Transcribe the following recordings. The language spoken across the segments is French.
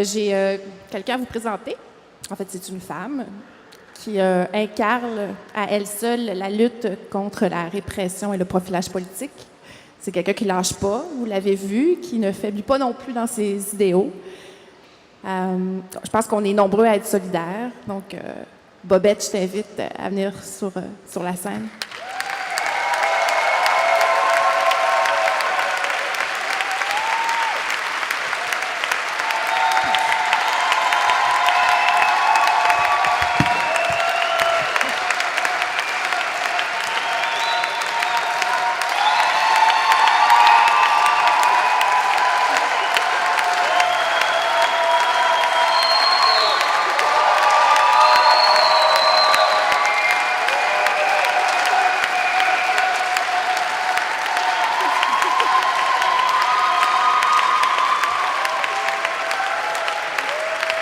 J'ai quelqu'un à vous présenter. En fait, c'est une femme qui incarne à elle seule la lutte contre la répression et le profilage politique. C'est quelqu'un qui lâche pas, vous l'avez vu, qui ne faiblit pas non plus dans ses idéaux. Je pense qu'on est nombreux à être solidaires. Donc, Bobette, je t'invite à venir sur la scène.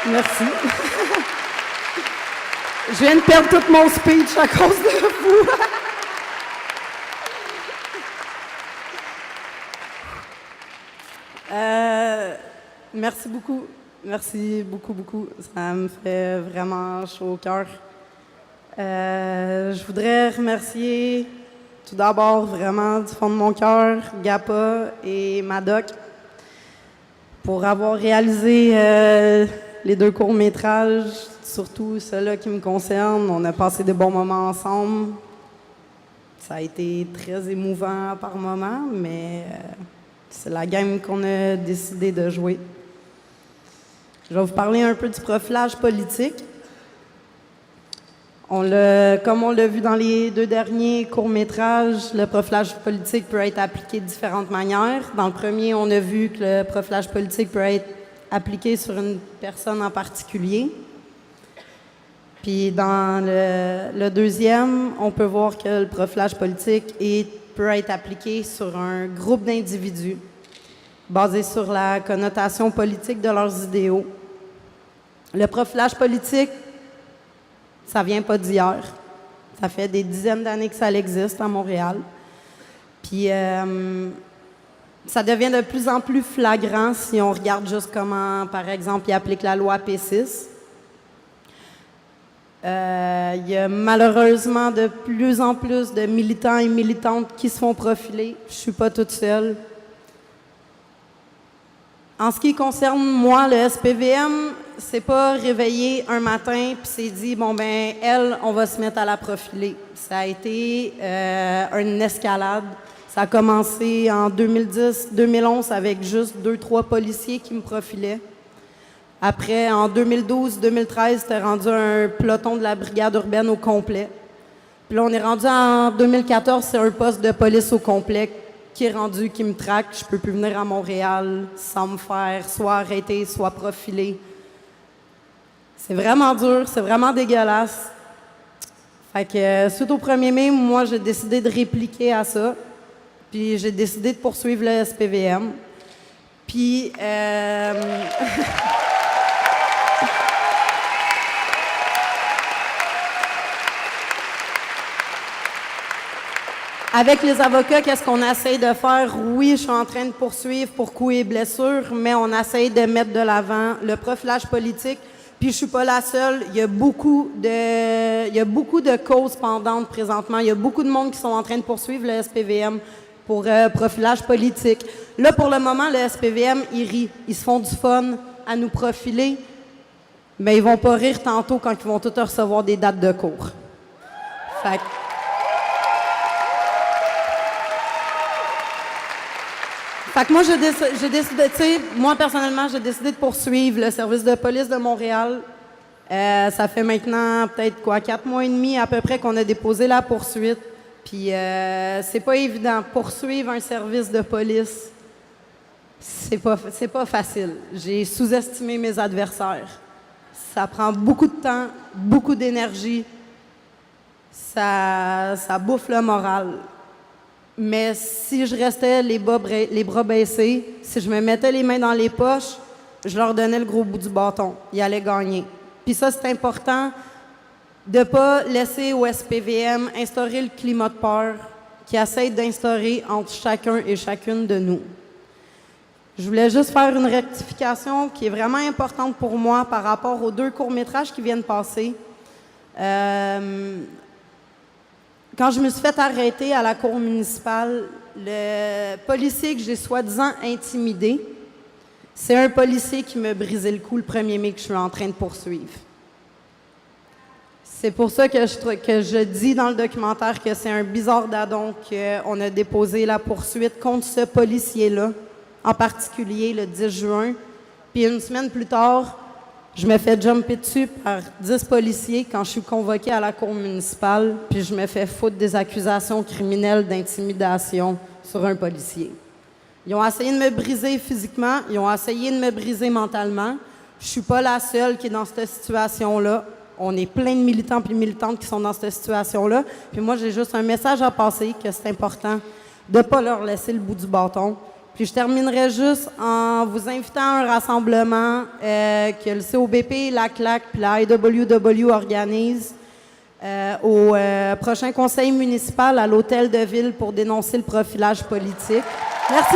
Merci. Je viens de perdre tout mon speech à cause de vous. Merci beaucoup. Merci beaucoup, beaucoup. Ça me fait vraiment chaud au cœur. Je voudrais remercier tout d'abord vraiment du fond de mon cœur GAPA et Madoc pour avoir réalisé les 2 courts-métrages, surtout ceux-là qui me concernent. On a passé de bons moments ensemble. Ça a été très émouvant par moments, mais c'est la game qu'on a décidé de jouer. Je vais vous parler un peu du profilage politique. Comme on l'a vu dans les 2 derniers courts-métrages, le profilage politique peut être appliqué de différentes manières. Dans le premier, on a vu que le profilage politique peut être appliqué sur une personne en particulier. Puis dans le deuxième, on peut voir que le profilage politique peut être appliqué sur un groupe d'individus basé sur la connotation politique de leurs idéaux. Le profilage politique, ça vient pas d'hier. Ça fait des dizaines d'années que ça existe à Montréal. Puis ça devient de plus en plus flagrant si on regarde juste comment, par exemple, ils appliquent la loi P6. Il y a malheureusement de plus en plus de militants et militantes qui se font profiler. Je suis pas toute seule. En ce qui concerne moi, le SPVM, c'est pas réveillé un matin puis c'est dit bon ben elle, on va se mettre à la profiler. Ça a été une escalade. Ça a commencé en 2010-2011 avec juste 2-3 policiers qui me profilaient. Après, en 2012-2013, c'était rendu un peloton de la brigade urbaine au complet. Puis là, on est rendu en 2014, c'est un poste de police au complet qui est rendu, qui me traque. Je peux plus venir à Montréal sans me faire soit arrêter, soit profiler. C'est vraiment dur, c'est vraiment dégueulasse. Fait que, suite au 1er mai, moi, j'ai décidé de répliquer à ça. Puis j'ai décidé de poursuivre le SPVM. Puis... Avec les avocats, qu'est-ce qu'on essaye de faire? Oui, je suis en train de poursuivre pour coups et blessures, mais on essaye de mettre de l'avant le profilage politique. Puis je suis pas la seule. Il y a beaucoup de causes pendantes présentement. Il y a beaucoup de monde qui sont en train de poursuivre le SPVM pour profilage politique. Là, pour le moment, le SPVM, ils rient. Ils se font du fun à nous profiler, mais ils vont pas rire tantôt quand ils vont tous recevoir des dates de cours. Fait que moi, j'ai décidé, tu sais, moi personnellement, j'ai décidé de poursuivre le service de police de Montréal. Ça fait maintenant peut-être 4 mois et demi à peu près qu'on a déposé la poursuite. Puis c'est pas évident. Poursuivre un service de police, c'est pas facile. J'ai sous-estimé mes adversaires. Ça prend beaucoup de temps, beaucoup d'énergie. Ça bouffe le moral. Mais si je restais les bras baissés, si je me mettais les mains dans les poches, je leur donnais le gros bout du bâton. Ils allaient gagner. Puis ça, c'est important de ne pas laisser au SPVM instaurer le climat de peur qu'il essaie d'instaurer entre chacun et chacune de nous. Je voulais juste faire une rectification qui est vraiment importante pour moi par rapport aux 2 courts-métrages qui viennent passer. Quand je me suis fait arrêter à la cour municipale, le policier que j'ai soi-disant intimidé, c'est un policier qui m'a brisé le cou le 1er mai que je suis en train de poursuivre. C'est pour ça que je dis dans le documentaire que c'est un bizarre dadon qu'on a déposé la poursuite contre ce policier-là, en particulier le 10 juin. Puis une semaine plus tard, je me fais jumper dessus par 10 policiers quand je suis convoquée à la cour municipale, puis je me fais foutre des accusations criminelles d'intimidation sur un policier. Ils ont essayé de me briser physiquement, ils ont essayé de me briser mentalement. Je suis pas la seule qui est dans cette situation-là. On est plein de militants et militantes qui sont dans cette situation-là. Puis moi, j'ai juste un message à passer, que c'est important de ne pas leur laisser le bout du bâton. Puis je terminerai juste en vous invitant à un rassemblement que le COBP, la CLAC puis la IWW organisent au prochain conseil municipal à l'Hôtel de Ville pour dénoncer le profilage politique. Merci.